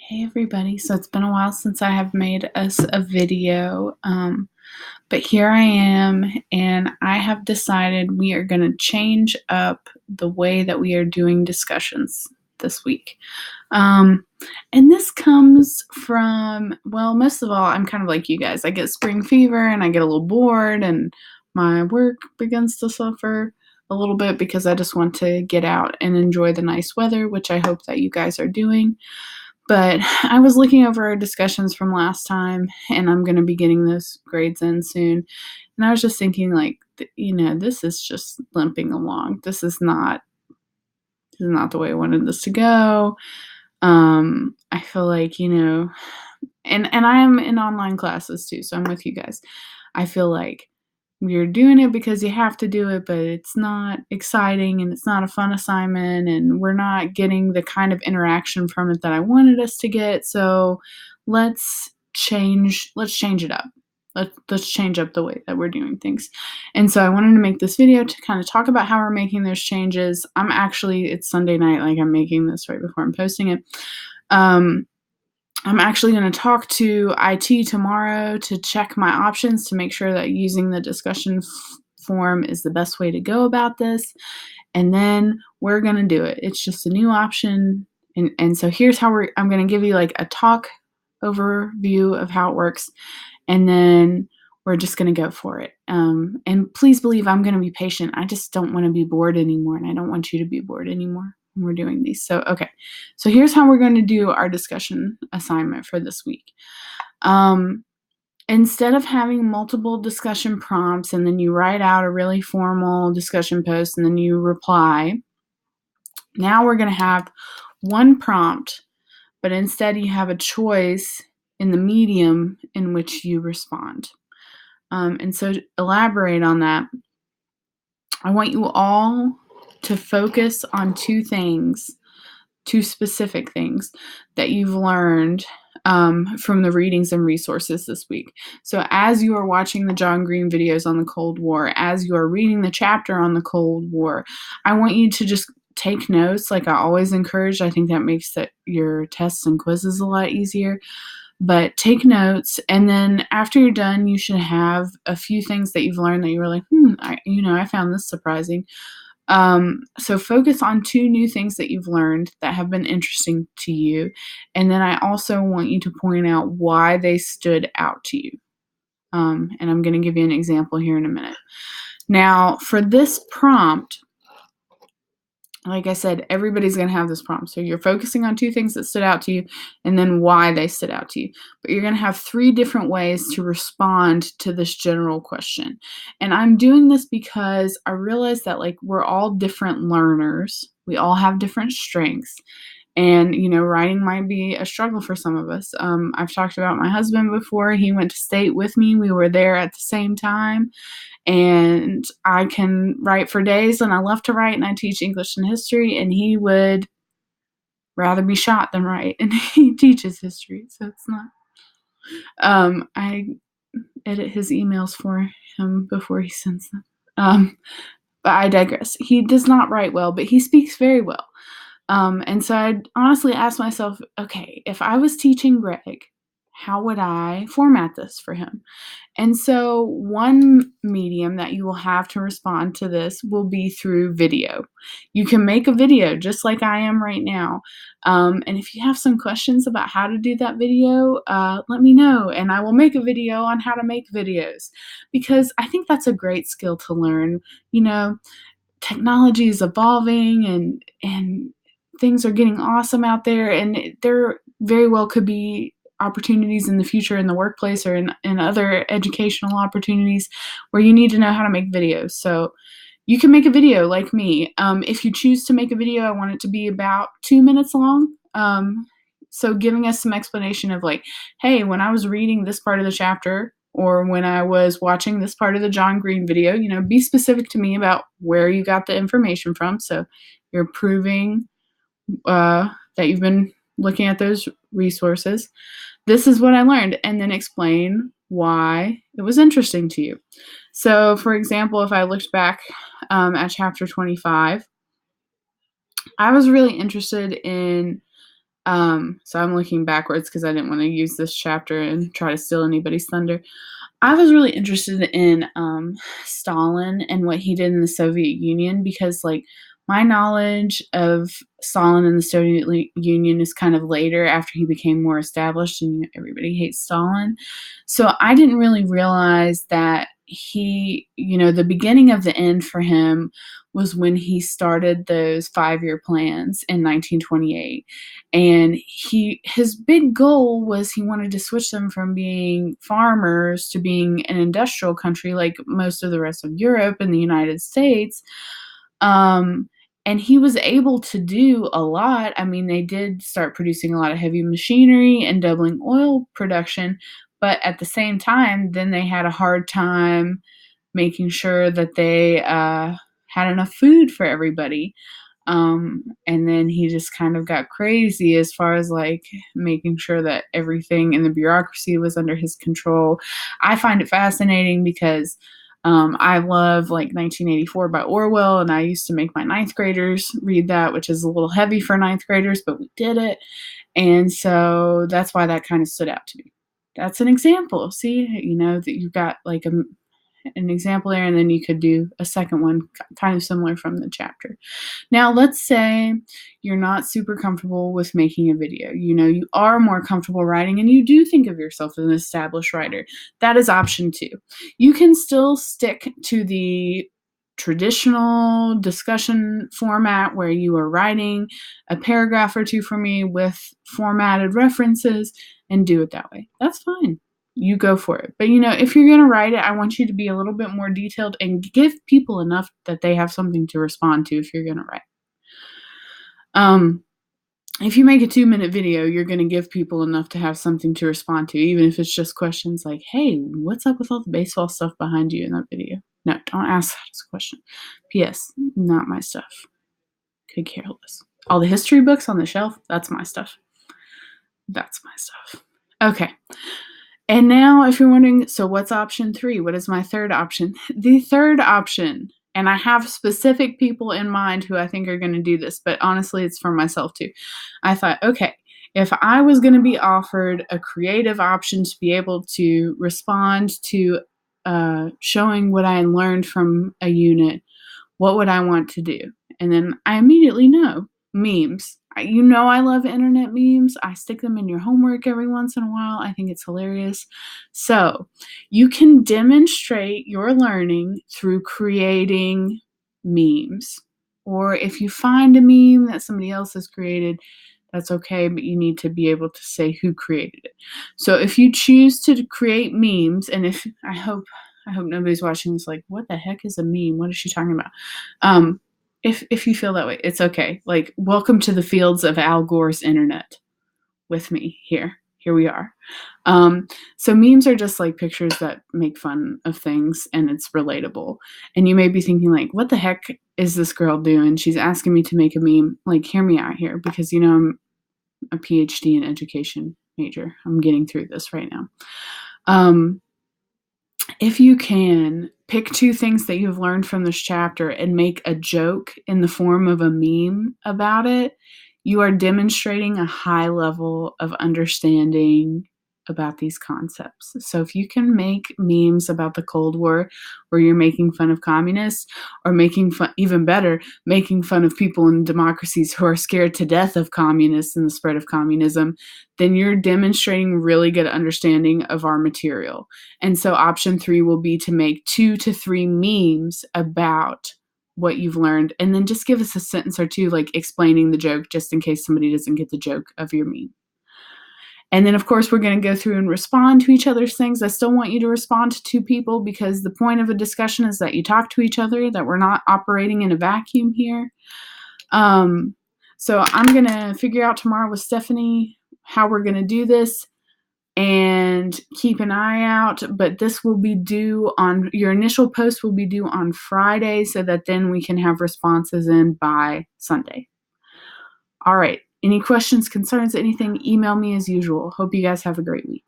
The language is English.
Hey everybody, so it's been a while since I have made us a video, but here I am, and I have decided we are going to change up the way that we are doing discussions this week. And this comes from, well, most of all, I'm kind of like you guys. I get spring fever and I get a little bored, and my work begins to suffer a little bit because I just want to get out and enjoy the nice weather, which I hope that you guys are doing. But I was looking over our discussions from last time, and I'm going to be getting those grades in soon. And I was just thinking, like, this is just limping along. This is not the way I wanted this to go. I feel like, and I am in online classes too, so I'm with you guys. I feel like you're doing it because you have to do it, but it's not exciting and it's not a fun assignment, and we're not getting the kind of interaction from it that I wanted us to get. So let's change it up. Let's change up the way that we're doing things. And so I wanted to make this video to kind of talk about how we're making those changes. It's Sunday night, like I'm making this right before I'm posting it. I'm actually going to talk to IT tomorrow to check my options to make sure that using the discussion form is the best way to go about this. And then we're going to do it. It's just a new option. And so here's how I'm going to give you like a talk overview of how it works. And then we're just going to go for it. And please believe I'm going to be patient. I just don't want to be bored anymore. And I don't want you to be bored anymore when we're doing these. So, okay. So here's how we're going to do our discussion assignment for this week. Instead of having multiple discussion prompts and then you write out a really formal discussion post and then you reply, now we're going to have one prompt, but instead you have a choice in the medium in which you respond. And so to elaborate on that, I want you all to focus on two specific things that you've learned from the readings and resources this week. So as you are watching the John Green videos on the Cold War, as you are reading the chapter on the Cold War, I want you to just take notes like I always encourage. I think that makes your tests and quizzes a lot easier. But take notes, and then after you're done, you should have a few things that you've learned that you were like, I found this surprising. So focus on two new things that you've learned that have been interesting to you. And then I also want you to point out why they stood out to you. And I'm going to give you an example here in a minute. Now, for this prompt, like I said, everybody's going to have this prompt. So you're focusing on two things that stood out to you and then why they stood out to you. But you're going to have three different ways to respond to this general question. And I'm doing this because I realize that we're all different learners. We all have different strengths. And, writing might be a struggle for some of us. I've talked about my husband before. He went to state with me. We were there at the same time. And I can write for days, and I love to write, and I teach English and history, and he would rather be shot than write, and he teaches history, so it's not. I edit his emails for him before he sends them. But I digress. He does not write well, but he speaks very well. And so I honestly asked myself, okay, if I was teaching Greg, how would I format this for him? And so one medium that you will have to respond to this will be through video. You can make a video just like I am right now. And if you have some questions about how to do that video, let me know, and I will make a video on how to make videos, because I think that's a great skill to learn. Technology is evolving, and things are getting awesome out there, and there very well could be opportunities in the future in the workplace or in other educational opportunities where you need to know how to make videos. So you can make a video like me. If you choose to make a video, I want it to be about 2 minutes long. So giving us some explanation of hey, when I was reading this part of the chapter, or when I was watching this part of the John Green video, be specific to me about where you got the information from. So you're proving that you've been looking at those resources. This is what I learned, and then explain why it was interesting to you. So, for example, if I looked back at chapter 25, I was really interested in So I'm looking backwards because I didn't want to use this chapter and try to steal anybody's thunder. I was really interested in Stalin and what he did in the Soviet Union because, like, my knowledge of Stalin and the Soviet Union is kind of later after he became more established, and everybody hates Stalin. So I didn't really realize that the beginning of the end for him was when he started those 5-year plans in 1928. And his big goal was he wanted to switch them from being farmers to being an industrial country like most of the rest of Europe and the United States. And he was able to do a lot. I mean, they did start producing a lot of heavy machinery and doubling oil production, but at the same time, then they had a hard time making sure that they had enough food for everybody. And then he just kind of got crazy as far as like making sure that everything in the bureaucracy was under his control. I find it fascinating because I love like 1984 by Orwell, and I used to make my ninth graders read that, which is a little heavy for ninth graders, but we did it. And so that's why that kind of stood out to me. That's an example. See, that you've got like an example there, and then you could do a second one kind of similar from the chapter. Now, let's say you're not super comfortable with making a video. You are more comfortable writing, and you do think of yourself as an established writer. That is option 2. You can still stick to the traditional discussion format where you are writing a paragraph or two for me with formatted references and do it that way. That's fine. You go for it. But if you're going to write it, I want you to be a little bit more detailed and give people enough that they have something to respond to if you're going to write. If you make a 2-minute video, you're going to give people enough to have something to respond to, even if it's just questions like, hey, what's up with all the baseball stuff behind you in that video? No, don't ask that as a question. P.S. Not my stuff. Could care less. All the history books on the shelf, that's my stuff. That's my stuff. Okay. And now if you're wondering, so what's option 3? What is my third option? The third option, and I have specific people in mind who I think are going to do this, but honestly, it's for myself too. I thought, okay, if I was going to be offered a creative option to be able to respond to showing what I learned from a unit, what would I want to do? And then I immediately know memes. I love internet memes. I stick them in your homework every once in a while. I think it's hilarious. So you can demonstrate your learning through creating memes. Or if you find a meme that somebody else has created, that's okay, but you need to be able to say who created it. So if you choose to create memes, and I hope nobody's watching this like, what the heck is a meme? What is she talking about? If you feel that way, it's okay. Like, welcome to the fields of Al Gore's internet with me here. Here we are. So memes are just like pictures that make fun of things, and it's relatable. And you may be thinking like, what the heck is this girl doing? She's asking me to make a meme. Like, hear me out here, because I'm a PhD in education major. I'm getting through this right now. If you can pick 2 things that you've learned from this chapter and make a joke in the form of a meme about it, you are demonstrating a high level of understanding about these concepts. So if you can make memes about the Cold War where you're making fun of communists, or making fun, even better, making fun of people in democracies who are scared to death of communists and the spread of communism, then you're demonstrating really good understanding of our material. And so option 3 will be to make 2 to 3 memes about what you've learned, and then just give us a sentence or 2 like explaining the joke, just in case somebody doesn't get the joke of your meme. And then, of course, we're going to go through and respond to each other's things. I still want you to respond to 2 people, because the point of a discussion is that you talk to each other, that we're not operating in a vacuum here. So I'm going to figure out tomorrow with Stephanie how we're going to do this, and keep an eye out. But this will be due on, your initial post will be due on Friday, so that then we can have responses in by Sunday. All right. Any questions, concerns, anything, email me as usual. Hope you guys have a great week.